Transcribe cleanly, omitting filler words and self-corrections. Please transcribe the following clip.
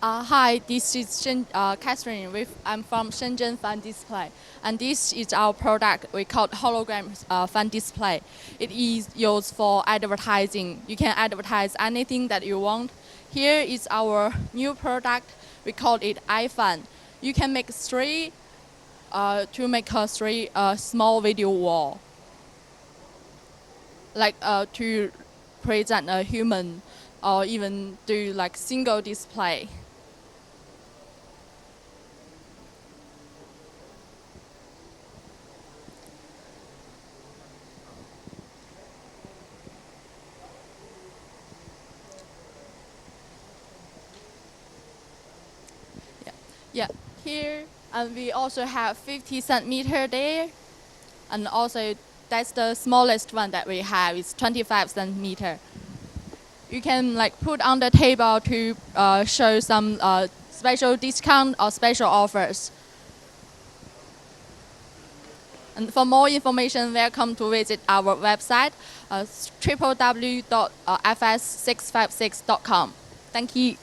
Hi, this is Catherine. I'm from Shenzhen Fan Display, and this is our product we call hologram fan display. It is used for advertising. You can advertise anything that you want. Here is our new product. We call it iFAN. You can make three small video wall, like to present a human, or even do like single display. Yeah, here, and we also have 50 centimeter there, and also that's the smallest one that we have. It's 25 centimeter. You can like put on the table to show some special discount or special offers. And for more information, welcome to visit our website, www.fs656.com. Thank you.